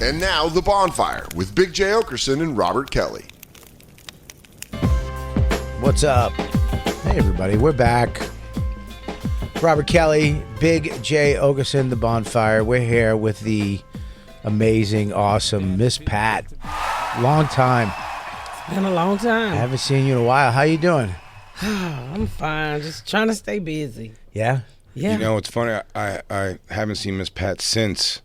And now, The Bonfire with Big J. Okerson and Robert Kelly. What's up? Hey, everybody. We're back. Robert Kelly, Big J. Okerson, The Bonfire. We're here with the amazing, awesome Miss Pat. Long time. It's been a long time. I haven't seen you in a while. How you doing? I'm fine. Just trying to stay busy. Yeah? Yeah. You know, it's funny. I haven't seen Miss Pat since,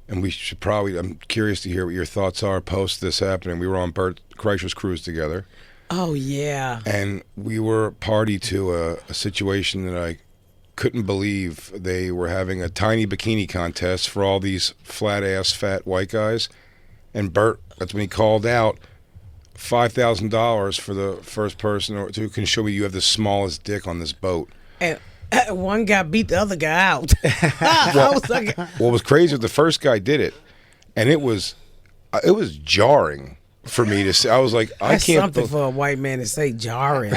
and we should probably. I'm curious to hear what your thoughts are post this happening. We were on Bert Kreischer's cruise together. Oh, yeah. And we were party to a situation that I couldn't believe. They were having a tiny bikini contest for all these flat-ass, fat white guys. And Bert, that's when he called out $5,000 for the first person who can show me you have the smallest dick on this boat. And one guy beat the other guy out. I was like, What was crazy was the first guy did it, and it was jarring for me to see. I was like, I that's can't. something for a white man to say, jarring.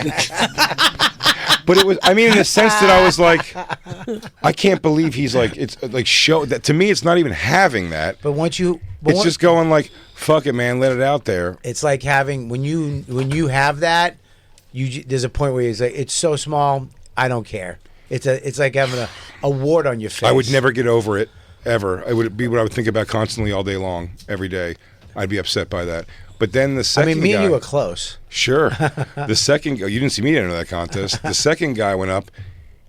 But it was. I mean, in the sense that I was like, I can't believe he's like. It's like show that to me. It's not even having that. But once you... It's just going like, fuck it, man. Let it out there. It's like having... When you have that, there's a point where it's like, it's so small, I don't care. It's like having a wart on your face. I would never get over it, ever. It would be what I would think about constantly all day long, every day. I'd be upset by that. But then the second guy... me and you were close. Sure. The second... You didn't see me enter that contest. The second guy went up,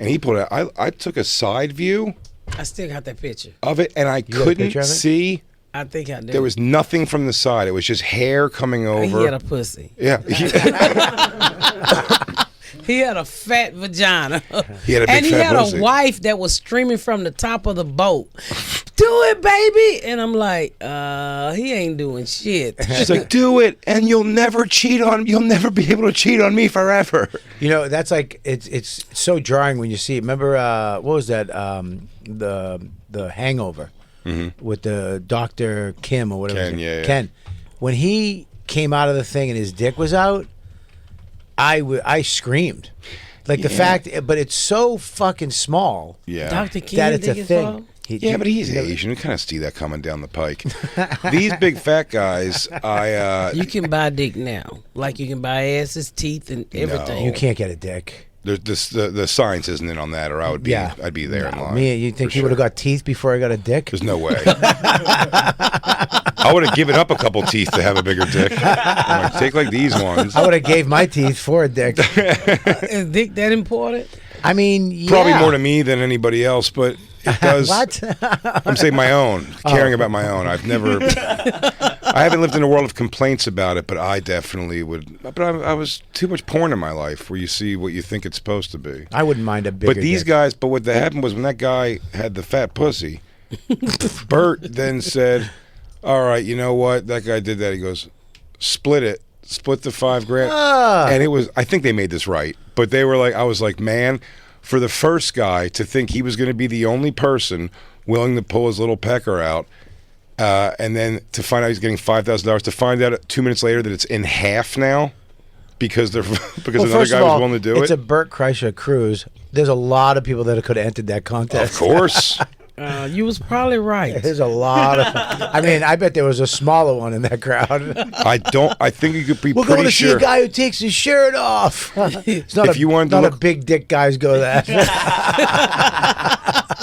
and he pulled out... I took a side view... I still got that picture. ...of it, and I couldn't see... I think I do. There was nothing from the side. It was just hair coming over. He had a pussy. Yeah. He had a fat vagina. He had a big and he fat had pussy. a wife that was streaming from the top of the boat. Do it, baby. And I'm like, he ain't doing shit. She's like, do it, and you'll never be able to cheat on me forever. You know, that's like, it's so jarring when you see it. Remember, what was that, the Hangover with the Dr. Kim or whatever. Ken, yeah. Ken. When he came out of the thing and his dick was out, I screamed. Like the fact, but it's so fucking small. Yeah. Dr. King, That it's a think thing. Yeah, but he's Asian. You kind of see that coming down the pike. These big fat guys, You can buy dick now. Like you can buy asses, teeth, and everything. You can't get a dick. the science isn't in on that, or I'd be there in line. Me, you think he would have got teeth before I got a dick? There's no way. I would have given up a couple teeth to have a bigger dick. I'm like, take like these ones. I would have gave my teeth for a dick. Is dick that important? I mean, yeah. Probably more to me than anybody else, but it does. What? I'm saying my own, caring about my own. I haven't lived in a world of complaints about it, but I definitely would. But I was too much porn in my life where you see what you think it's supposed to be. I wouldn't mind a bigger But these dick. guys, but what happened was when that guy had the fat pussy, Bert then said, all right, you know what? That guy did that. He goes, split it. Split the $5,000. And it was, I think they made this right. But they were like, I was like, man, for the first guy to think he was going to be the only person willing to pull his little pecker out, and then to find out he's getting $5,000, to find out 2 minutes later that it's in half now because another guy was willing to do it. It's a Bert Kreischer cruise. There's a lot of people that could have entered that contest. Of course. You was probably right. There's a lot of... I mean, I bet there was a smaller one in that crowd. I think you could be We're pretty going to sure. see a guy who takes his shirt off. It's not If you wanted to not look- a big dick guys go that.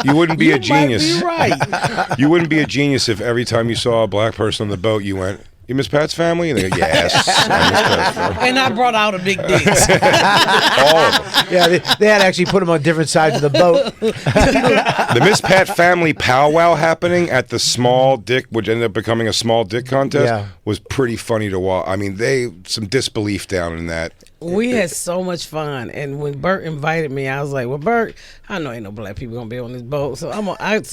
You wouldn't be You a genius. might be right. You wouldn't be a genius if every time you saw a black person on the boat, you went, "You Miss Pat's family?" And they go, "Yes, I Miss Pat's family." And I brought out a big dick. All of them. Yeah, they had to actually put them on different sides of the boat. The Miss Pat family powwow happening at the small dick, which ended up becoming a small dick contest, was pretty funny to watch. I mean, some disbelief down in that. We had so much fun, and when Bert invited me, I was like, "Well, Bert, I know ain't no black people gonna be on this boat, so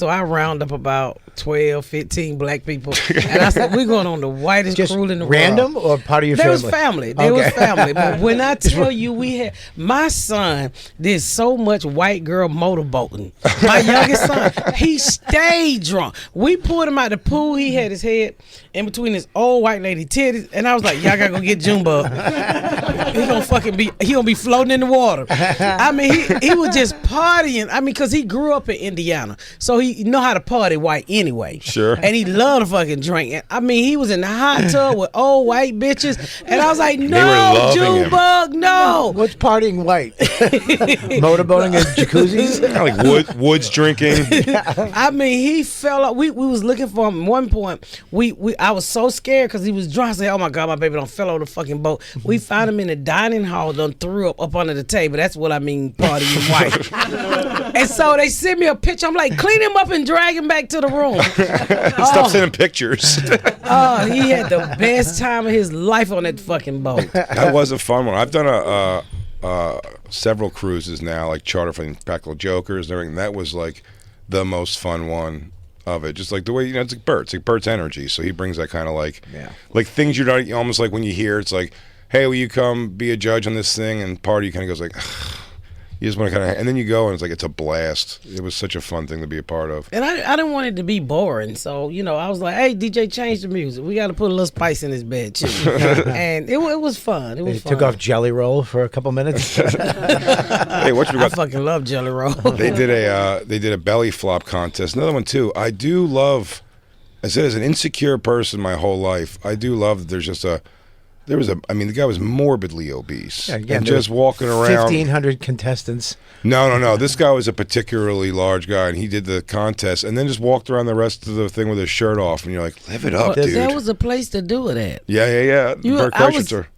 I round up about 12, 15 black people, and I said we're going on the whitest Just cruise in the random world." or part of your There family? was family. There was family. But when I tell you, we had my son did so much white girl motorboating. My youngest son, he stayed drunk. We pulled him out the pool. He had his head in between his old white lady titties, and I was like, "Y'all gotta go get Jumbo. He gonna gonna be floating in the water. I mean, he was just partying. I mean, cause he grew up in Indiana, so he know how to party white anyway. Sure. And he loved to fucking drink. And, I mean, he was in the hot tub with old white bitches, and I was like, no, Junebug, no. What's partying white? Motorboating in jacuzzis? Kind of like woods drinking. I mean, he fell out. We was looking for him. At one point, I was so scared because he was drunk. I said, "Oh my God, my baby done fell over the fucking boat." We found him in the dining hall, done threw up under the table. That's what I mean, partying white. And so they sent me a picture. I'm like, clean him up and drag him back to the room. Stop sending pictures. Oh, he had the best time of his life on that fucking boat. That was a fun one. I've done several cruises now, like charter for Practical Jokers and everything. That was like the most fun one of it. Just like the way, it's like Bert. It's like Bert's energy. So he brings that kind of like things you're not, almost like when you hear, it's like, hey, will you come be a judge on this thing? And part of you kind of goes like, you just want to kind of, and then you go and it's like, it's a blast. It was such a fun thing to be a part of. And I didn't want it to be boring. So, I was like, hey, DJ, change the music. We got to put a little spice in this bed, too. And it was fun. It was fun. Took off Jelly Roll for a couple minutes. Hey, what you got? I fucking love Jelly Roll. They did a belly flop contest. Another one, too. I do love, I said, as an insecure person my whole life, I do love that there's just the guy was morbidly obese. Yeah, again, and just walking around. 1,500 contestants. No. This guy was a particularly large guy, and he did the contest, and then just walked around the rest of the thing with his shirt off, and you're like, live it up, dude. There was a place to do it at. Yeah.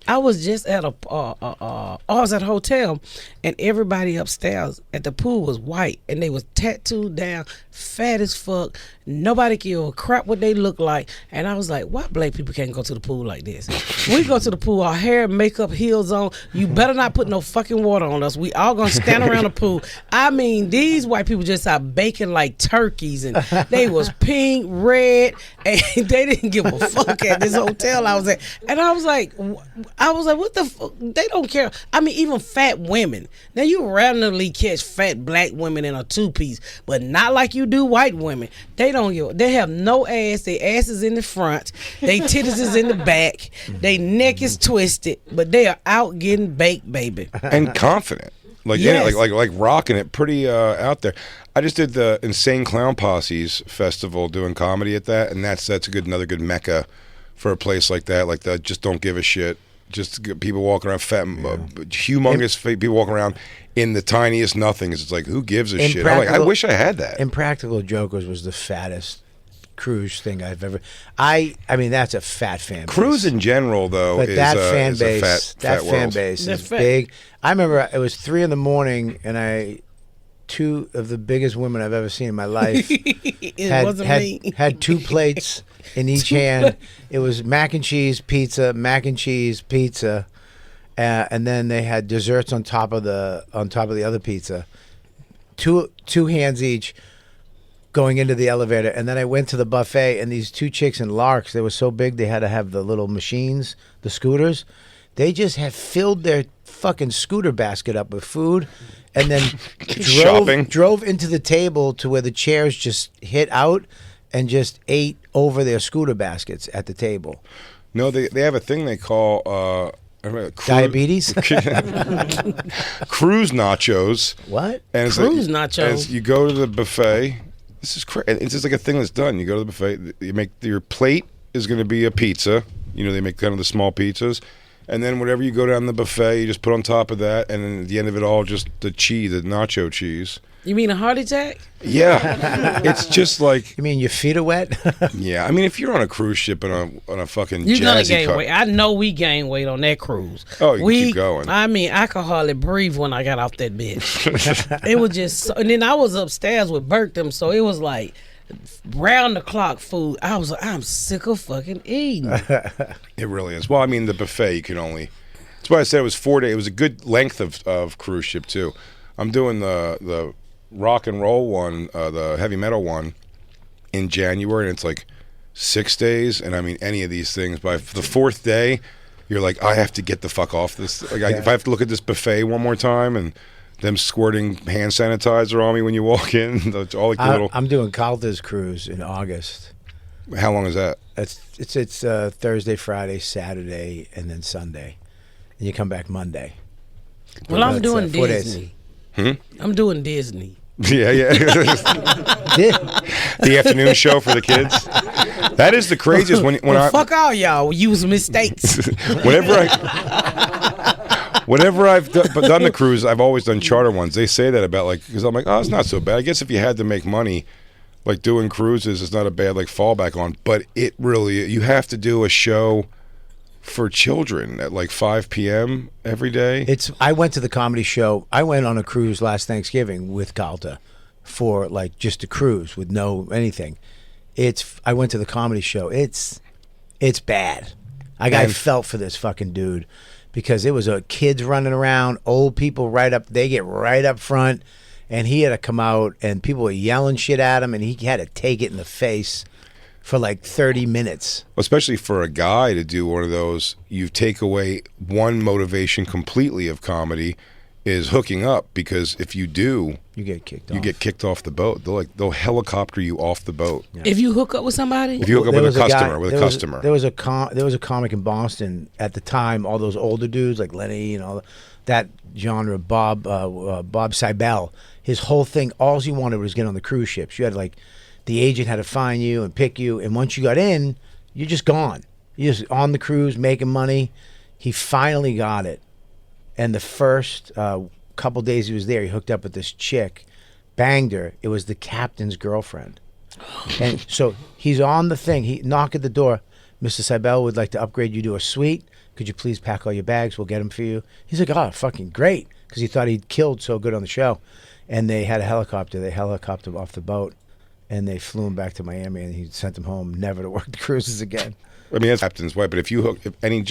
I was just at I was at a hotel, and everybody upstairs at the pool was white, and they was tattooed down, fat as fuck. Nobody give a crap what they look like, and I was like, why black people can't go to the pool like this? We go to the pool, our hair, makeup, heels on. You better not put no fucking water on us. We all gonna stand around the pool. I mean, these white people just out baking like turkeys, and they was pink, red, and they didn't give a fuck at this hotel I was at. And I was like, what the fuck? They don't care. I mean, even fat women. Now, you randomly catch fat black women in a two-piece, but not like you do white women. They have no ass. Their ass is in the front. They titties is in the back. They neck is twisted, but they are out getting baked, baby. And confident. Like, yes. like rocking it pretty out there. I just did the Insane Clown Posse's festival doing comedy at that, and that's another good mecca for a place like that. Like the just don't give a shit. Just people walking around, humongous people walking around in the tiniest nothings. It's like, who gives a shit? I'm like, I wish I had that. Impractical Jokers was the fattest cruise thing I've ever. I mean, that's a fat fan base. Cruise in general, though, but is that fan is base, a fat fan world. base They're is fat. big. I remember it was 3 a.m, and two of the biggest women I've ever seen in my life had 2 plates in each hand. It was mac and cheese pizza, and then they had desserts on top of the other pizza. Two hands each going into the elevator, and then I went to the buffet, and these 2 chicks in Larks, they were so big they had to have the little machines, the scooters. They just had filled their fucking scooter basket up with food, and then drove into the table to where the chairs just hit out and just ate over their scooter baskets at the table. No, they have a thing they call diabetes. Cruise nachos. What? And it's Cruise nachos. You go to the buffet. This is crazy. It's just like a thing that's done. You go to the buffet. You make your plate is going to be a pizza. They make kind of the small pizzas. And then whatever you go down the buffet, you just put on top of that, and then at the end of it all, just the cheese, the nacho cheese. You mean a heart attack? Yeah. It's just like... You mean your feet are wet? Yeah. I mean, if you're on a cruise ship on a fucking You're going to jazzy gain weight. I know we gained weight on that cruise. Oh, you keep going. I mean, I could hardly breathe when I got off that bitch. It was just... and then I was upstairs with Bert them, so it was like... round the clock food. I was like, I'm sick of fucking eating. It really is. Well, I mean, the buffet, you can only... That's why I said it was 4 days. It was a good length of cruise ship, too. I'm doing the rock and roll one, the heavy metal one, in January, and it's like 6 days. And I mean, any of these things, by the 4th day, you're like, I have to get the fuck off this. Like, if I have to look at this buffet one more time and them squirting hand sanitizer on me when you walk in, all like the little... I'm doing Calder's cruise in August. How long is that? It's Thursday, Friday, Saturday, and then Sunday, and you come back Monday. Well, I'm doing 4 days. Disney. I'm doing Disney. Yeah. The afternoon show for the kids. That is the craziest. Fuck all y'all. Use mistakes. Whenever I've done the cruise, I've always done charter ones. They say that about because I'm like, oh, it's not so bad. I guess if you had to make money, like doing cruises is not a bad fallback on. But it really, you have to do a show for children at 5 p.m. every day. I went to the comedy show. I went on a cruise last Thanksgiving with Calta for just a cruise with no anything. I went to the comedy show. It's bad. I felt for this fucking dude. Because it was kids running around, old people they get right up front, and he had to come out, and people were yelling shit at him, and he had to take it in the face for 30 minutes. Especially for a guy to do one of those, you take away one motivation completely of comedy is hooking up, because if you do, you get kicked off. You get kicked off the boat. They'll helicopter you off the boat. Yeah. If you hook up with somebody? If you hook up with a customer, there was a comic in Boston at the time, all those older dudes like Lenny and all that genre, Bob Seibel. His whole thing, all he wanted was get on the cruise ships. You had the agent had to find you and pick you, and once you got in, you're just gone. You're just on the cruise making money. He finally got it. And the first couple days he was there, he hooked up with this chick, banged her. It was the captain's girlfriend. And so he's on the thing. He knocked at the door. Mr. Seibel would like to upgrade you to a suite. Could you please pack all your bags? We'll get them for you. He's like, oh, fucking great. Because he thought he'd killed so good on the show. And they had a helicopter. They helicoptered him off the boat. And they flew him back to Miami. And he sent him home, never to work the cruises again. I mean, that's captain's wife. But if any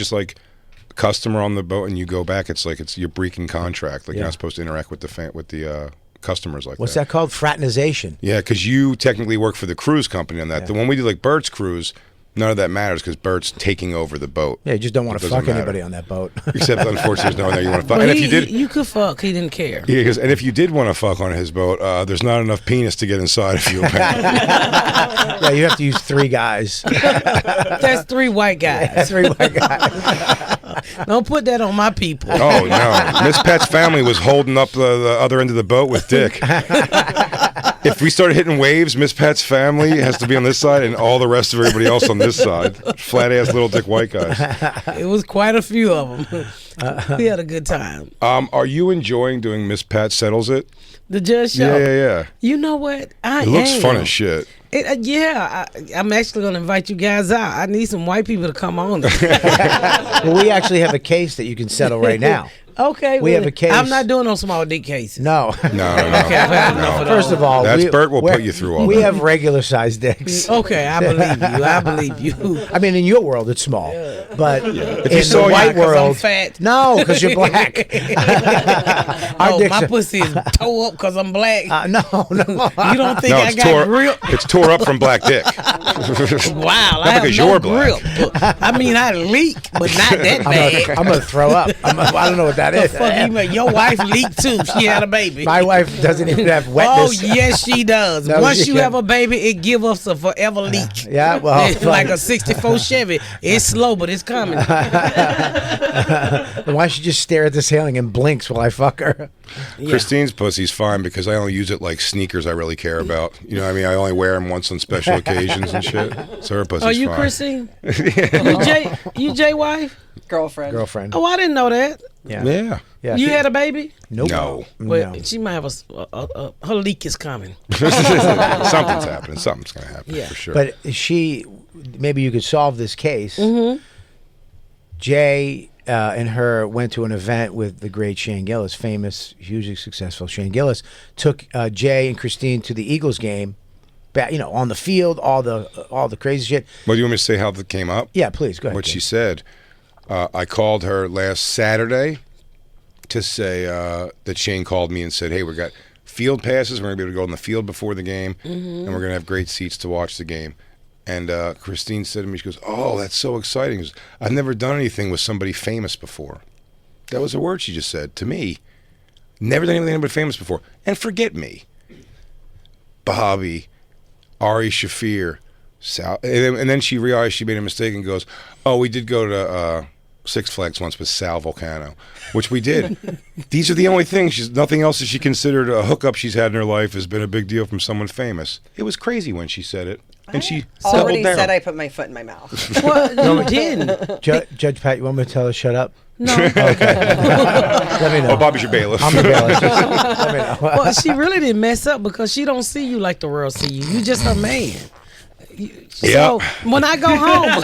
customer on the boat and you go back, it's you're breaking contract. You're not supposed to interact with the customers like that. What's that called? Fraternization. Yeah, because you technically work for the cruise company on that. Yeah. The one we do Bert's cruise, none of that matters because Bert's taking over the boat. Yeah, you just don't want to fuck anybody on that boat. Except, unfortunately, there's no one there you want to fuck. Well, and if you did, you could fuck. He didn't care. Yeah, and if you did want to fuck on his boat, there's not enough penis to get inside if you. Yeah, you have to use 3 guys. That's 3 white guys. Yeah, 3 white guys. Don't put that on my people. Oh no, Miss Pat's family was holding up the other end of the boat with dick. If we started hitting waves, Miss Pat's family has to be on this side and all the rest of everybody else on this side. Flat ass little dick white guys. It was quite a few of them. We had a good time. Are you enjoying doing Miss Pat Settles It? The judge show? Yeah. You know what? It looks fun as shit. I'm actually going to invite you guys out. I need some white people to come on. Well, we actually have a case that you can settle right now. Okay. We have a case. I'm not doing no small dick cases. No. Okay, I've had enough of those. First of all, Bert will put you through all We that. have regular sized dicks. Okay, I believe you. I mean, in your world, it's small. But in saw the you- white 'Cause I'm world. fat. No, because you're black. Our dicks my are- pussy is tore up because I'm black. No. You don't think I it's got grip? It's tore up from black dick. Wow, I have because no you're black. grip. I mean, I leak, but not that bad. I'm gonna throw up. I don't know what that The is. fuck you mean? Your wife leaked too. She had a baby. My wife doesn't even have Oh wetness. yes, she does. No, Once she you can't. have a baby, it give us a forever leak. Yeah, well, It's like a '64 Chevy. It's slow, but it's coming. Why don't you just stare at the ceiling and blinks while I fuck her? Yeah. Christine's pussy's fine because I only use it like sneakers I really care about. You know what I mean? I only wear them once on special occasions and shit. So her pussy's Are you fine. Christine? You Jay wife? Girlfriend. Oh, I didn't know that. Yeah. Yeah. You had a baby? Nope. No. Well, No. she might have her leak is coming. Something's happening. Something's going to happen Yeah. for sure. But maybe you could solve this case. Mm-hmm. Jay and her went to an event with the great Shane Gillis, famous, hugely successful Shane Gillis, took Jay and Christine to the Eagles game, on the field, all the crazy shit. Well, do you want me to say how that came up? Yeah, please, go ahead. What she Jay. said. I called her last Saturday to say that Shane called me and said, hey, we got field passes. We're going to be able to go on the field before the game, and we're going to have great seats to watch the game. And Christine said to me, she goes, oh, that's so exciting. She goes, I've never done anything with somebody famous before. That was a word she just said to me. Never done anything with anybody famous before. And forget me. Bobby, Ari Shafir, Sal, and then she realized she made a mistake and goes, oh, we did go to Six Flags once with Sal Volcano, which we did. These are the only things. Nothing else that she considered a hookup she's had in her life has been a big deal from someone famous. It was crazy when she said it, and she already doubled down. said I put my foot in my mouth. Well, you didn't. Judge Pat, you want me to tell her shut up? No. Okay. Let me know. Oh, Bobby's your bailiff. I'm the bailiff. Let me know. Well, she really didn't mess up because she don't see you like the world see you. You just her man. So when I go home,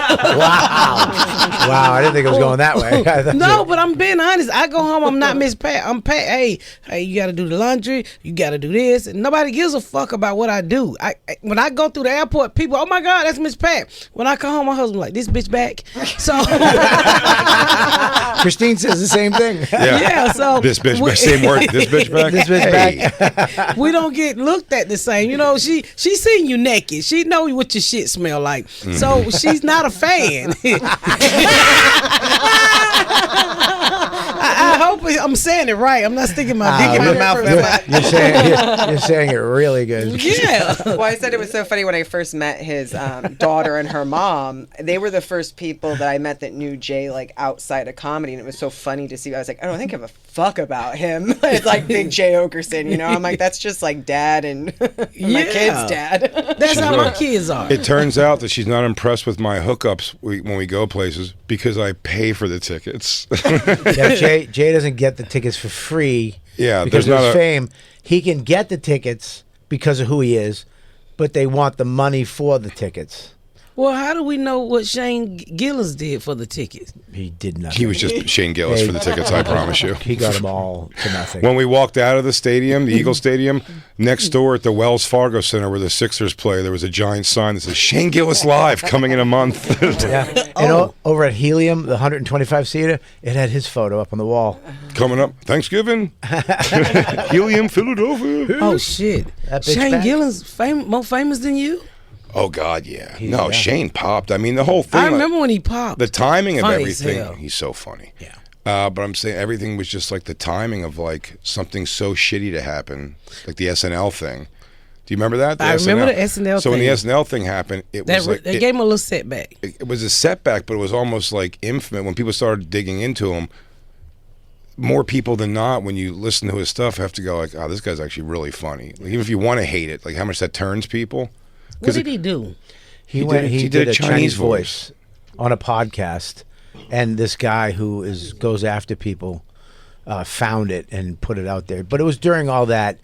Wow, I didn't think it was going that way. no, but I'm being honest. I go home, I'm not Miss Pat. I'm Pat. Hey, you got to do the laundry. You got to do this, and nobody gives a fuck about what I do. When I go through the airport, people, oh my God, that's Miss Pat. When I come home, my husband like, this bitch back. So Christine says the same thing. yeah. So This bitch back. Same word. This bitch back. This bitch back. we don't get looked at the same. You know, she seen you naked. She know what your shit smell like. So she's not a fan. I hope I'm saying it right. I'm not sticking my dick in my mouth. You're saying it really good. Yeah. Well, I said it was so funny when I first met his daughter and her mom. They were the first people that I met that knew Jay like outside of comedy, and it was so funny to see. I was like, I don't think I give a fuck about him. It's like Big Jay Okerson, you know. I'm like, that's just like dad and my kid's dad. That's how my kids are. It turns out that she's not impressed with my hookups when we go places because I pay for the tickets. Yeah, Jay doesn't get the tickets for free. Yeah, because there's of not his a- fame. He can get the tickets because of who he is, but they want the money for the tickets. Well, how do we know what Shane Gillis did for the tickets? He did nothing. He was just Shane Gillis for the tickets, I promise you. He got them all to nothing. When we walked out of the stadium, the Eagle Stadium, next door at the Wells Fargo Center where the Sixers play, there was a giant sign that says Shane Gillis Live coming in a month. Yeah. And over at Helium, the 125-seater, it had his photo up on the wall. Coming up, Thanksgiving, Helium, Philadelphia. Oh shit! That bitch Shane back. Gillis more famous than you? Oh, God, yeah. Yeah. Shane popped. I mean, the whole thing. I remember when he popped. The timing of Funny as hell. everything, he's so funny. Yeah. But I'm saying everything was just like the timing of like something so shitty to happen, like the SNL thing. Do you remember that? I remember the SNL So when the thing. SNL thing happened, it was like they gave him a little setback. it was a setback, but it was almost like infinite. When people started digging into him, more people than not, when you listen to his stuff, have to go like, "Oh, this guy's actually really funny." Like, even if you want to hate it, like how much that turns people. What did he do? He did a Chinese voice. voice on a podcast, and this guy who goes after people found it and put it out there. But it was during all that,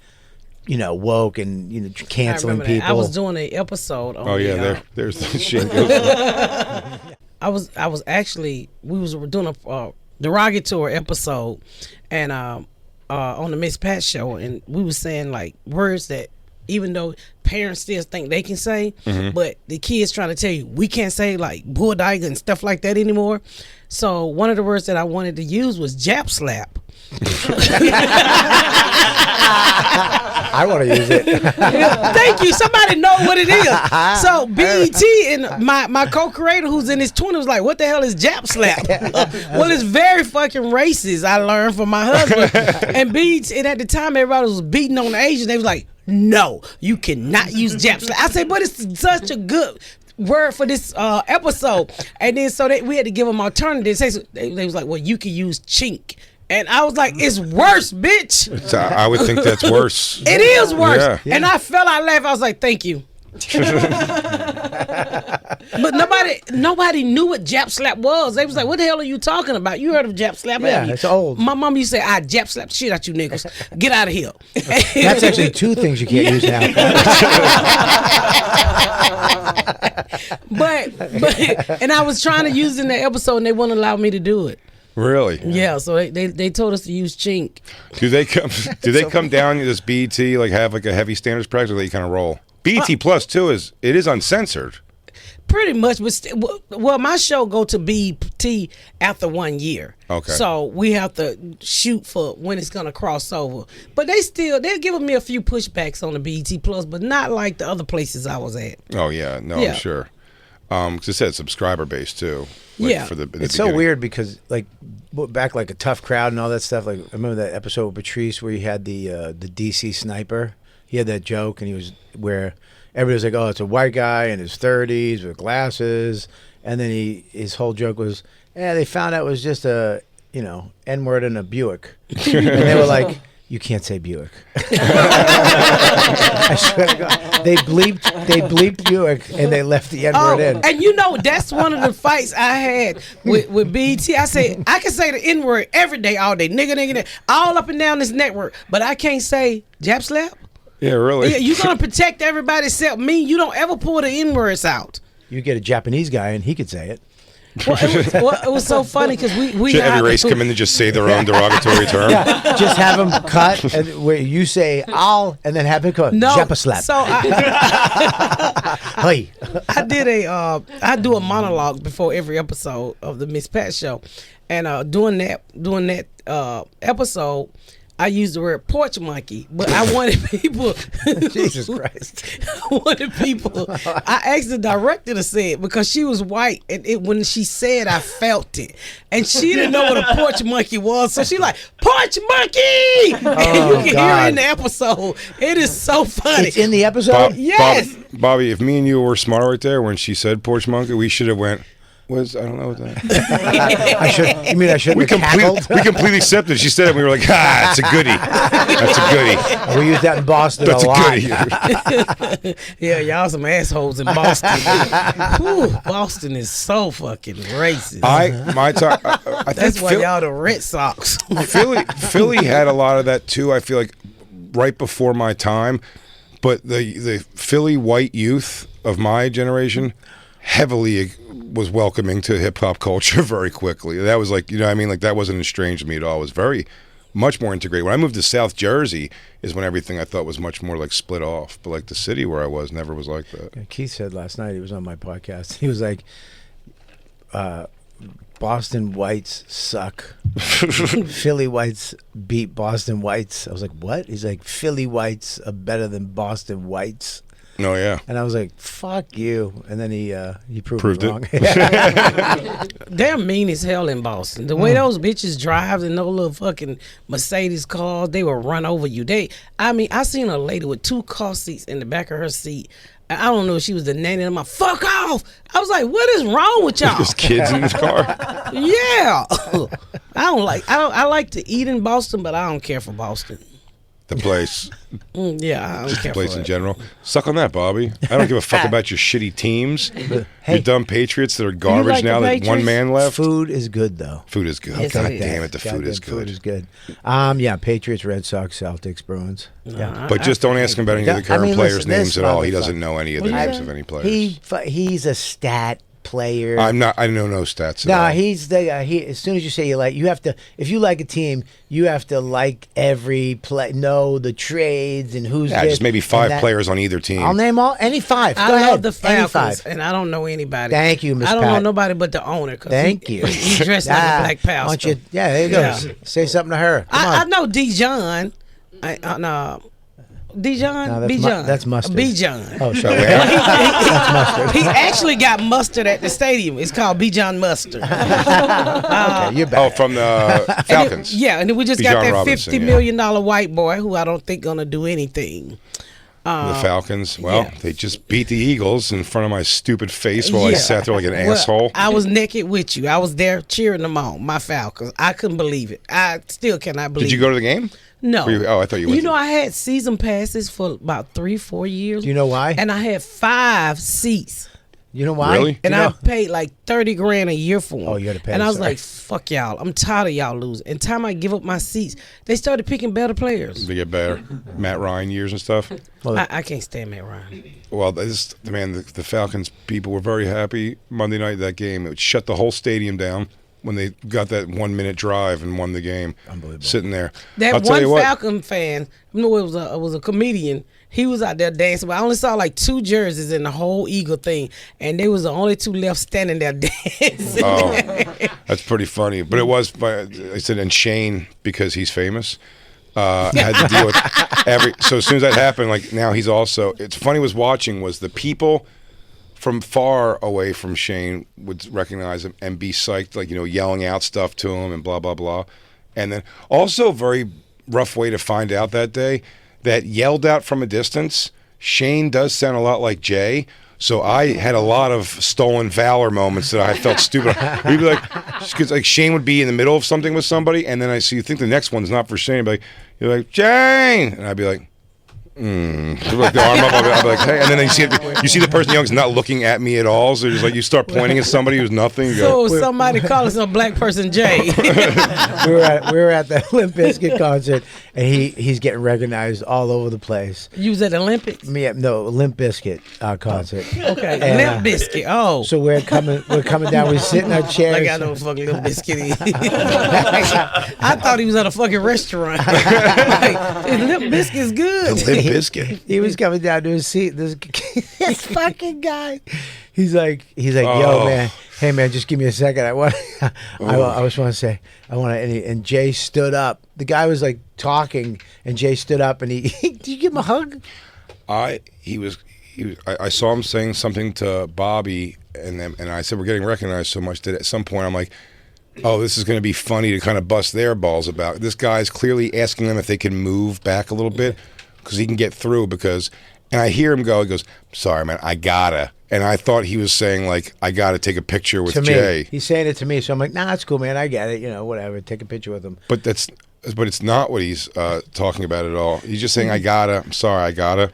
woke and canceling I remember that. people. I was doing an episode on. Oh yeah, there's the Shane Gillis. I was actually we was doing a derogatory episode, and on the Miss Pat show, and we was saying like words that even though parents still think they can say, but the kids trying to tell you we can't say like bulldyke and stuff like that anymore. So one of the words that I wanted to use was jap slap. I want to use it. Thank you. Somebody know what it is. So BET and my co-creator who's in his 20s was like, what the hell is jap slap? Well, it's very fucking racist, I learned from my husband. And BET, and at the time everybody was beating on the Asians. They was like, no, you cannot use jap slap. I said, but it's such a good word for this episode. And then so we had to give them alternatives. They was like, well, you can use chink. And I was like, it's worse, bitch. I would think that's worse. It is worse. Yeah. And I fell out laughing. I was like, thank you. But nobody knew what jap slap was. They was like, what the hell are you talking about? You heard of jap slap? Yeah, have you? it's old. My mom used to say, I jap slap the shit out you niggas. Get out of here. That's actually two things you can't use now. but and I was trying to use it in the episode and they wouldn't allow me to do it. Really? Yeah, so they told us to use chink. Do they come down to this BET like have like a heavy standards practice, or they kind of roll? BET Plus too is uncensored. Pretty much, but well, my show go to BET after 1 year. Okay. So we have to shoot for when it's gonna cross over. But they're giving me a few pushbacks on the BET Plus, but not like the other places I was at. Oh yeah, no, Yeah. I'm sure. Because it said subscriber base too. Yeah. For the It's so weird because like back like a tough crowd and all that stuff. Like I remember that episode with Patrice where he had the DC sniper. He had that joke and he was where everybody was like, "Oh, it's a white guy in his 30s with glasses," and then his whole joke was, "Yeah, they found out it was just a N-word in a Buick," and they were like, "You can't say Buick." I swear to God, they bleeped Buick and they left the N-word in. And that's one of the fights I had with BT. I said I can say the N-word every day, all day, nigga, all up and down this network, but I can't say Jap slap. Yeah, really. Yeah, you're gonna protect everybody except me. You don't ever pull the N-words out. You get a Japanese guy and he could say it. Well, it was so funny because we Should every race come in and just say their own derogatory term? Yeah, just have him cut and where you say "I'll" and then have him cut Japa slap. So I did I do a monologue before every episode of the Miss Pat show, and during that episode, I used the word porch monkey, but I wanted people. Jesus Christ! I wanted people. I asked the director to say it because she was white, and when she said, I felt it, and she didn't know what a porch monkey was, so she like porch monkey, and you can hear it in the episode. It is so funny. It's in the episode. Yes, Bobby. If me and you were smart right there when she said porch monkey, we should have went. I don't know what that. I shouldn't have cackled? We completely accepted. She said it. We were like, it's a goodie. That's a goody. We use that in Boston That's a lot. Goodie. Yeah, y'all some assholes in Boston. Whew, Boston is so fucking racist. That's why y'all the Red Sox. Philly had a lot of that too. I feel like right before my time, but the Philly white youth of my generation heavily was welcoming to hip hop culture very quickly. That was like, like that wasn't estranged to me at all. It was very much more integrated. When I moved to South Jersey is when everything I thought was much more like split off. But like the city where I was never was like that. Keith said last night, he was on my podcast, he was like, Boston whites suck. Philly whites beat Boston whites. I was like, what? He's like, Philly whites are better than Boston whites. Oh yeah. And I was like, fuck you. And then he proved me wrong. They're mean as hell in Boston. The way those bitches drive in those little fucking Mercedes cars, they will run over you. I seen a lady with 2 car seats in the back of her seat. I don't know if she was the nanny. I'm like, fuck off. I was like, what is wrong with y'all? There's kids in this car. Yeah. I like to eat in Boston, but I don't care for Boston. The place. Yeah, I don't care the place for in it. general. Suck on that, Bobby. I don't give a fuck about your shitty teams. Your dumb Patriots that are garbage like now the that Patriots? one man left. Food is good, though. Food is good. Yes, God it is. damn it, the food is good. Food is good. Yeah, Patriots, Red Sox, Celtics, Bruins. Yeah. But just don't ask him about any of the current players' listen, names this at all. He motherfucker. doesn't know any of the names of any players. He's a stat player. I know no stats at No, all. he's the as soon as you say you have to. If you like a team, you have to like every play, know the trades and who's. just maybe 5 players on either team. I'll name any 5. I Go ahead. love the Any Falcons, 5. and I don't know anybody. Thank you, Miss I don't Pat. know nobody but the owner. Thank you. He dressed like a Black Panther. Why don't you? Yeah, there you go. Yeah. Say something to her. Come I on. know Dijon. No. Dijon? No, that's Bijan. that's mustard. Bijan. Oh, sorry. That's mustard. He actually got mustard at the stadium. It's called Bijan mustard. Okay, you're back. Oh, from the Falcons. And then we just Bijan got that Robinson, $50 million white boy who I don't think gonna do anything. The Falcons. Well, they just beat the Eagles in front of my stupid face while I sat there like an asshole. I was naked with you. I was there cheering them on, my Falcons. I couldn't believe it. I still cannot believe it. Did you go to the game? No. I thought you went. I had season passes for about 3-4 years. Do you know why? And I had 5 seats. You know why? Really? And I paid like $30,000 a year for them. Oh, you had to pay. And I was sorry. like, fuck y'all. I'm tired of y'all losing. And time I give up my seats, they started picking better players. They get better. Matt Ryan years and stuff. I can't stand Matt Ryan. Well, the Falcons people were very happy Monday night that game. It shut the whole stadium down when they got that 1-minute drive and won the game. Unbelievable. Sitting there. That I'll tell you one what, Falcon fan, it was a comedian. He was out there dancing, but I only saw like 2 jerseys in the whole Eagle thing, and they was the only 2 left standing there dancing. Oh, that's pretty funny. But it was, I said, and Shane, because he's famous, had to deal with so as soon as that happened, like now he's also, it's funny was the people from far away from Shane would recognize him and be psyched, like, yelling out stuff to him and blah, blah, blah. And then also very rough way to find out that day that yelled out from a distance, Shane does sound a lot like Jay. So I had a lot of stolen valor moments that I felt stupid. We'd be like, because like Shane would be in the middle of something with somebody, and then I see, you think the next one's not for Shane. I'd be like, you're like, Jane, and I'd be like, like the arm up, I'll be like, hey, and then you see the person young's not looking at me at all, so just like you start pointing at somebody who's nothing. You So go, somebody calling some black person Jay. we were at the Limp Bizkit concert, and he's getting recognized all over the place. You was at the Olympics? No, Limp Bizkit concert. Okay, And, Limp Bizkit. Oh, So we're coming down. We sit in our chairs. like I know what fucking Limp Bizkit is. I thought he was at a fucking restaurant. Like, Limp Bizkit's good. Limp Bizkit. He was coming down to his seat. This fucking guy. He's like, yo, man. Hey, man, just give me a second. I just want to say, and Jay stood up. The guy was like talking, and Jay stood up, and he did you give him a hug? I saw him saying something to Bobby, and I said, we're getting recognized so much that at some point I'm like, oh, this is going to be funny to kind of bust their balls about. This guy's clearly asking them if they can move back a little bit because he can get through and I hear him go, he goes, sorry, man, I gotta. And I thought he was saying, like, I gotta take a picture with Jay. He's saying it to me, so I'm like, nah, that's cool, man. I get it. Whatever. Take a picture with him. But it's not what he's talking about at all. He's just saying, I'm sorry, I gotta.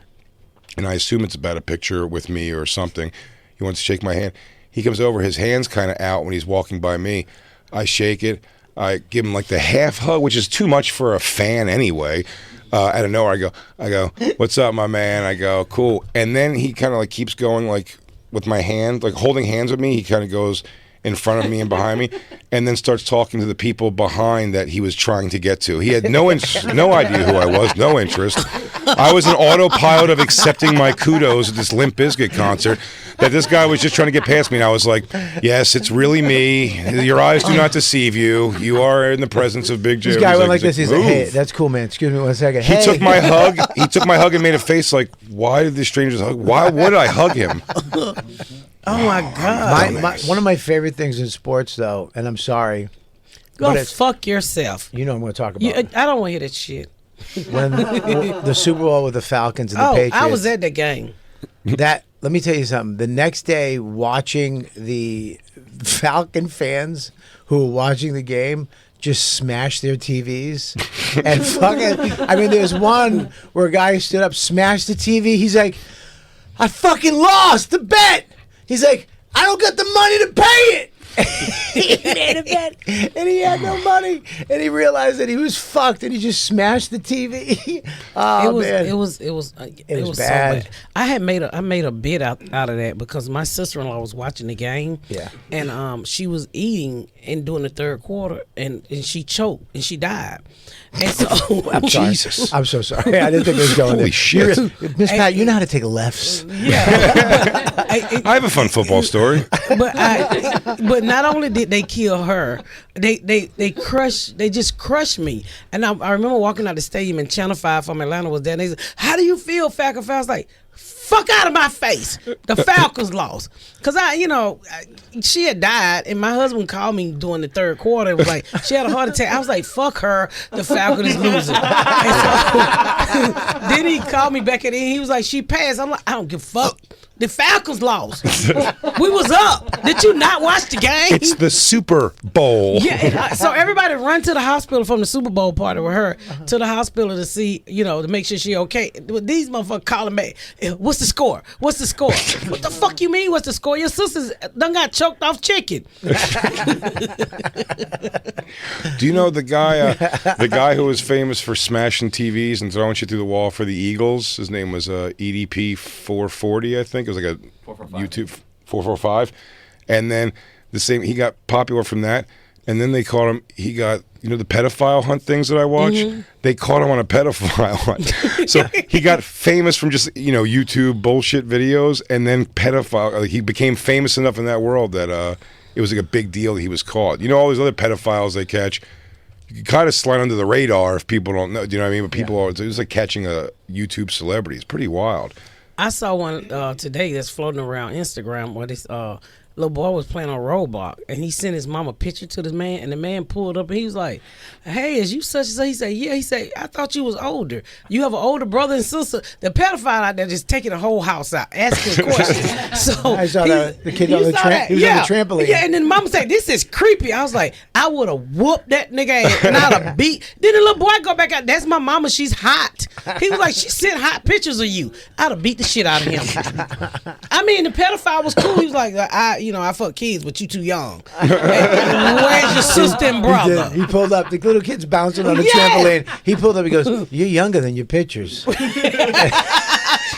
And I assume it's about a picture with me or something. He wants to shake my hand. He comes over, his hand's kind of out when he's walking by me. I shake it. I give him like the half hug, which is too much for a fan anyway. Out of nowhere, I go, what's up, my man? I go, cool. And then he kind of like keeps going like with my hand, like holding hands with me. He kind of goes in front of me and behind me, and then starts talking to the people behind that he was trying to get to. He had no idea who I was, no interest. I was an autopilot of accepting my kudos at this Limp Bizkit concert, that this guy was just trying to get past me, and I was like, yes, it's really me. Your eyes do not deceive you. You are in the presence of Big J. This guy went like this. He's like, hey, that's cool, man. Excuse me 1 second. He took my hug. He took my hug and made a face like, why did the strangers hug? Why would I hug him? Oh my God! One of my favorite things in sports, though, and I'm sorry, Go fuck yourself. You know what I'm going to talk about. I don't want to hear that shit. When the Super Bowl with the Falcons and the Patriots. I was at the game. Let me tell you something. The next day, watching the Falcon fans who were watching the game just smash their TVs and fucking. I mean, there's one where a guy stood up, smashed the TV. He's like, I fucking lost the bet. He's like, I don't got the money to pay it. He made a bet, and he had no money, and he realized that he was fucked, and he just smashed the TV. Oh, man. It was bad. So bad. I made a bit out of that because my sister-in-law was watching the game. Yeah. And she was eating and doing the third quarter, and she choked and she died. And so Jesus, I'm so sorry. I didn't think it was going there. Holy shit, Miss Pat, you know how to take lefts. Yeah. I have a fun football story. But not only did they kill her, they just crushed me. And I remember walking out the stadium, and Channel 5 from Atlanta was there, and they said, how do you feel, Falcon? I was like, fuck out of my face. The Falcons lost. Because she had died, and my husband called me during the third quarter and was like, she had a heart attack. I was like, fuck her. The Falcon is losing. And so then he called me back, and he was like, she passed. I'm like, I don't give a fuck. The Falcons lost. We was up. Did you not watch the game? It's the Super Bowl. Yeah. So everybody run to the hospital from the Super Bowl party with her to the hospital to see, to make sure she okay. These motherfuckers calling me, what's the score? What's the score? What the fuck you mean? What's the score? Your sister's done got choked off chicken. Do you know the guy who was famous for smashing TVs and throwing shit through the wall for the Eagles? His name was EDP 440, I think. It was like a 445. YouTube 445, and then he got popular from that, and then they caught him. He got the pedophile hunt things that I watch. Mm-hmm. They caught him on a pedophile hunt, so he got famous from just YouTube bullshit videos, and then pedophile. Like, he became famous enough in that world that it was like a big deal that he was caught. All these other pedophiles they catch. You can kind of slide under the radar if people don't know. Do you know what I mean? But people, it was like catching a YouTube celebrity. It's pretty wild. I saw one today that's floating around Instagram where this little boy was playing on Roblox, and he sent his mom a picture to the man, and the man pulled up, and he was like, "Hey, is you such and such?" He said, "Yeah." He said, "I thought you was older. You have an older brother and sister." The pedophile out there just taking the whole house out, asking questions. So I saw the kid on the he was on the trampoline. Yeah, and then mama said, "This is creepy." I was like, I would have whooped that nigga ass, and I'd have beat. Then the little boy go back out. That's my mama. She's hot. He was like, she sent hot pictures of you. I'd have beat the shit out of him. I mean, the pedophile was cool. He was like, I fuck kids, but you too young. Where's your sister and brother? He pulled up. The little kid's bouncing on the trampoline. He pulled up. He goes, "You're younger than your pictures."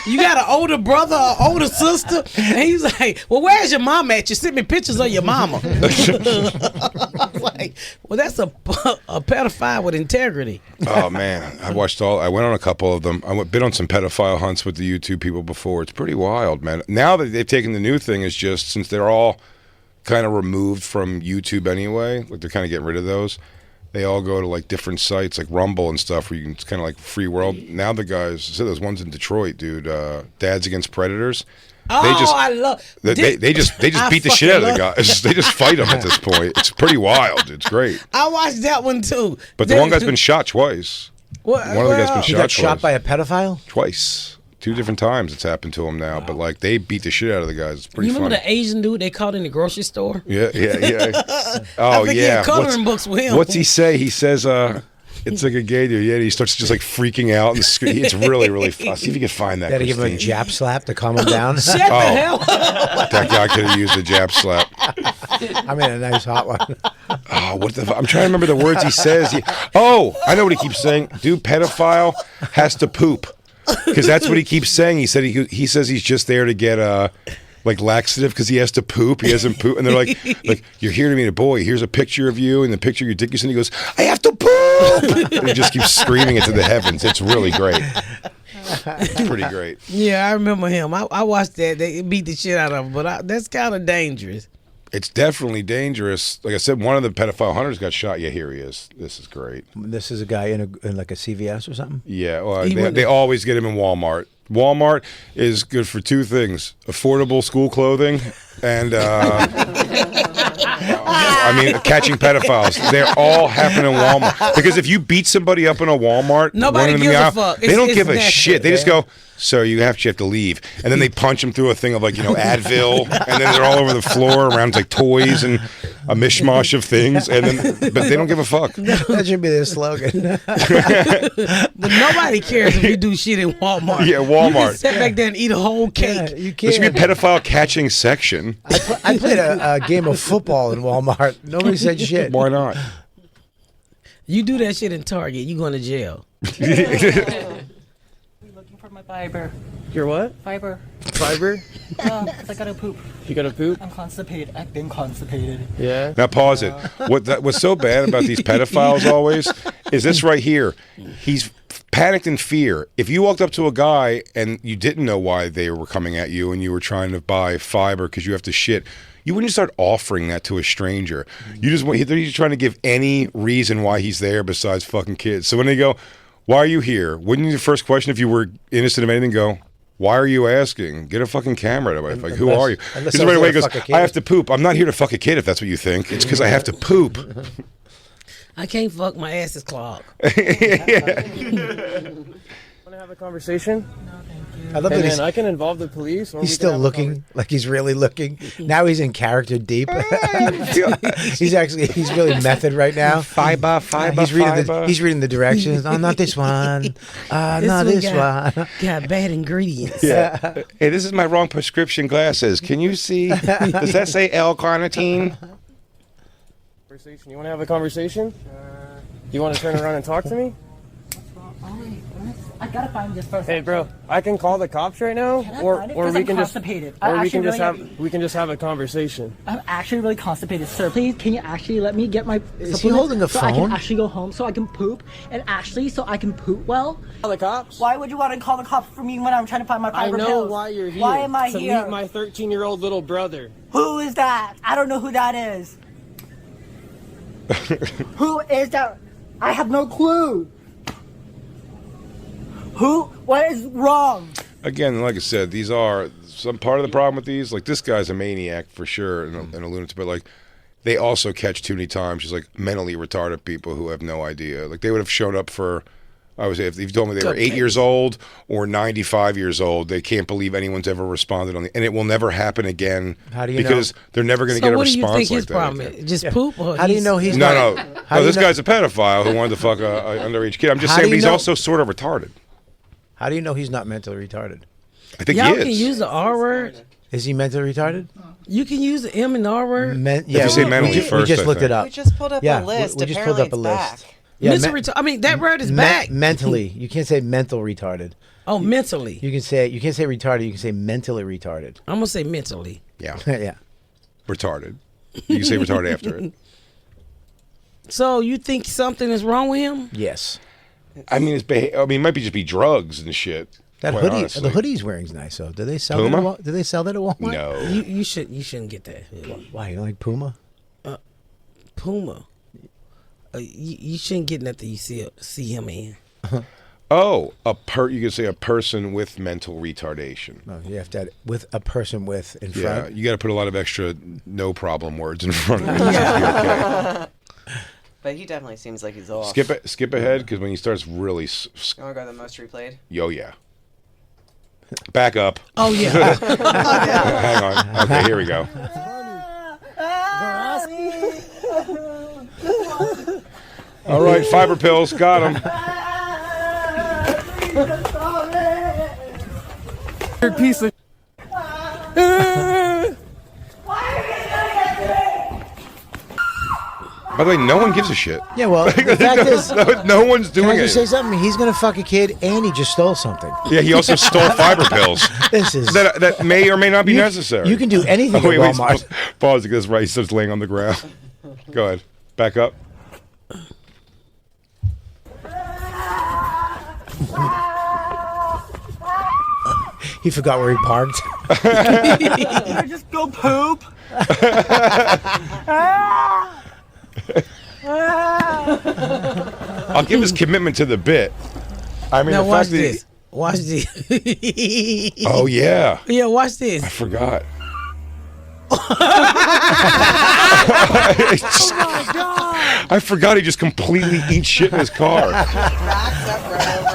You got an older brother or older sister? And he's like, "Well, where's your mom at? You sent me pictures of your mama." I was like, well, that's a pedophile with integrity. Oh man, I went on a couple of them. Been on some pedophile hunts with the YouTube people before. It's pretty wild, man. Now that they've taken the new thing is just, since they're all kind of removed from YouTube anyway, like they're kind of getting rid of those. They all go to like different sites like Rumble and stuff where you can kind of like free world. Now the guys, so those ones in Detroit, dude, Dads Against Predators. I love. They just beat the shit out of the guys. They just fight them at this point. It's pretty wild. It's great. I watched that one too. But the one guy's been shot twice. One of the guys been shot. He got shot by a pedophile Twice. 2 different times it's happened to him now. But like they beat the shit out of the guys. It's pretty. You remember funny. the Asian dude they caught in the grocery store? Yeah. Oh yeah. Coloring books with him. What's he say? He says, "It's like a gay dude." Yeah, he starts just like freaking out and it's really, really fun. See if you can find that. Gotta give him a jab slap to calm him down. Shut the hell up. That guy could have used a jab slap. I mean, a nice hot one. Oh, what the? I'm trying to remember the words he says. I know what he keeps saying. Dude, pedophile has to poop, because that's what he keeps saying. He said he says he's just there to get like laxative because he has to poop. He hasn't pooped, and they're like you're here to meet a boy. Here's a picture of you, and the picture of your dick you send. He goes, "I have to poop." And he just keeps screaming it to the heavens. It's really great. It's pretty great. Yeah, I remember him. I watched that. They beat the shit out of him, but that's kind of dangerous. It's definitely dangerous. Like I said, one of the pedophile hunters got shot. Yeah, here he is. This is great. This is a guy in like a CVS or something? Yeah, well, they always get him in Walmart. Walmart is good for 2 things: affordable school clothing and catching pedophiles. They're all happening in Walmart. Because if you beat somebody up in a Walmart, nobody gives a fuck. They don't give a shit. They just go, "Sir, you have to leave." And then they punch them through a thing of like, Advil, and then they're all over the floor around like toys and a mishmash of things, but they don't give a fuck. That should be their slogan. But nobody cares if you do shit in Walmart. Yeah, Walmart. You can sit back there and eat a whole cake. Yeah, you There should can't. be a pedophile catching section. I played a game of football in Walmart. Nobody said shit. Why not? You do that shit in Target, you going to jail. Looking for my fiber. Your what? Fiber. Fiber? 'Cause I gotta poop. You gotta poop? I'm constipated. I've been constipated. Yeah. Now pause it. What's so bad about these pedophiles always is this right here. He's panicked in fear. If you walked up to a guy and you didn't know why they were coming at you and you were trying to buy fiber because you have to shit, you wouldn't start offering that to a stranger. They're just trying to give any reason why he's there besides fucking kids. So when they go, "Why are you here?" Wouldn't your first question, if you were innocent of anything, go, "Why are you asking? Get a fucking camera." Like, who are you? Because right away he goes, "I have to poop." I'm not here to fuck a kid if that's what you think. It's because I have to poop. I can't fuck, my ass is clogged. Want to have a conversation? I love Hey, that man, I can involve the police. Or we he's can still have a looking, like he's really looking. Now he's in character deep. He's really method right now. Fiber. He's reading the directions. Oh, not this one. Not this one. Got bad ingredients. Yeah. Hey, this is my wrong prescription glasses. Can you see? Does that say L-carnitine? conversation. You want to have a conversation? You want to turn around and talk to me? I gotta find this first. Hey, bro, I can call the cops right now, or we can just have a conversation. I'm actually really constipated, sir. Please, can you actually let me get my Is he holding a so I phone? can actually go home, so I can poop, and actually so I can poop well. Call the cops? Why would you want to call the cops for me when I'm trying to find my I fiber know pills? why you're here. Why am I to here? meet my 13-year-old little brother. Who is that? I don't know who that is. Who is that? I have no clue. Who? What is wrong? again, like I said, these are some part of the problem with these. Like, this guy's a maniac for sure and a lunatic, but like, they also catch too many times just like mentally retarded people who have no idea. Like, they would have shown up for, I would say, if you told me they were 8 years old or 95 years old, they can't believe anyone's ever responded on and it will never happen again. How do you because they're never going to get a response what do you think like his that. problem is? Just poop? Or How do you know he's No, not? no. This guy's a pedophile who wanted to fuck a underage kid. I'm just saying, but he's also sort of retarded. How do you know he's not mentally retarded? I think Y'all he is. can use the R word. Is he mentally retarded? You can use the M and R word. If you say mentally we first, just I looked think. it up. We just pulled up Yeah, a list. we just Apparently pulled up a it's list. back. Yeah, I mean, that word is back. Mentally, you can't say mental retarded. Oh, mentally. You can't say retarded. You can say mentally retarded. I'm gonna say mentally. Yeah. Yeah. Retarded. You can say retarded after it. So you think something is wrong with him? Yes. I mean, it might just be drugs and shit. That quite hoodie, honestly. the hoodie's wearing's nice. So, do they sell Puma? that? Do they sell that at Walmart? No. You shouldn't get that. Why, you don't like Puma? Puma. You shouldn't get nothing you see him in. Oh, you could say a person with mental retardation. No, you have to add with a person with in Yeah, front. you got to put a lot of extra no problem words in front of it. Okay. But he definitely seems like he's off. Skip ahead because when he starts really, You want to go to the most replayed? yeah. Back up. Oh yeah. Hang on. Okay, here we go. All right, fiber pills, got him. Piece of. By the way, no one gives a shit. Yeah, well, the fact is, no one's can I doing just it. say something? He's gonna fuck a kid, and he just stole something. Yeah, he also stole fiber pills. This is That may or may not be necessary. You can do anything Wait, at Walmart. pause because right, he starts laying on the ground. Go ahead. Back up. He forgot where he parked. I just go poop. I'll give his commitment to the bit. I mean, Now the watch fact that this. Watch this. oh yeah, Yeah, watch this. I forgot. I forgot he just completely eats shit in his car. Backs up right over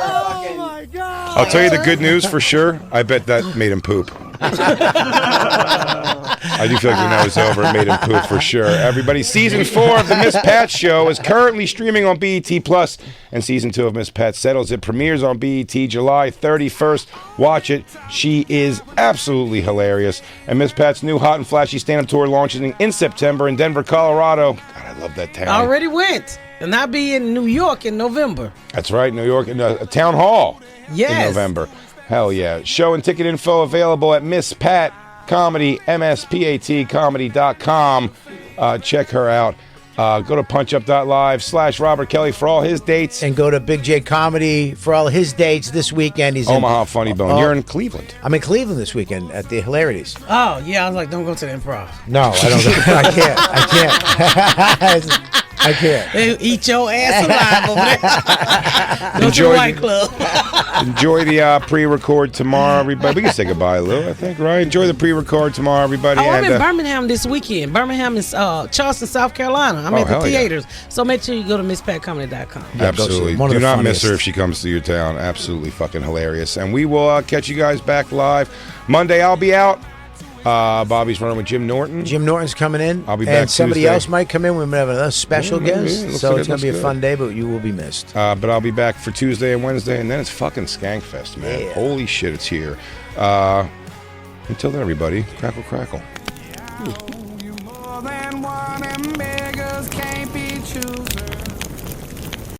fucking. I'll tell you the good news for sure. I bet that made him poop. I do feel like when that was over, it made him poop for sure. Everybody, season 4 of the Miss Pat Show is currently streaming on BET Plus, and season 2 of Miss Pat Settles. It premieres on BET July 31st. Watch it. She is absolutely hilarious. And Miss Pat's new hot and flashy stand-up tour launches in September in Denver, Colorado. God, I love that town. I already went, and I'll be in New York in November. That's right, New York, in a town hall Yes. in November. Hell yeah. Show and ticket info available at Miss Pat Comedy, MSPATcomedy.com. Check her out. Go to punchup.live/Robert Kelly for all his dates. And go to Big J Comedy for all his dates this weekend. He's Omaha Funny Bone. Oh. You're in Cleveland. I'm in Cleveland this weekend at the Hilarities. Oh yeah, I was like, don't go to the Improv. No, I don't. I can't. I can't. They eat your ass alive over there. Go to the White Club. Enjoy the pre-record tomorrow, everybody. We can say goodbye, Lou, I think, right? Enjoy the pre-record tomorrow, everybody. Oh, I'm and, in Birmingham this weekend. Birmingham is Charleston, South Carolina. I'm at the hell yeah. theaters. So make sure you go to MissPatComedy.com. Absolutely. One of Do the not miss funniest. her if she comes to your town. Absolutely fucking hilarious. And we will catch you guys back live. Monday, I'll be out. Bobby's running with Jim Norton. Jim Norton's coming in. I'll be and back somebody Tuesday. else might come in. We might have another special guest. looks So like it's it going to be a looks fun day, but you will be missed. But I'll be back for Tuesday and Wednesday, and then it's fucking Skankfest, man. Yeah. Holy shit, it's here. Until then, everybody, crackle, crackle. You more than one embedded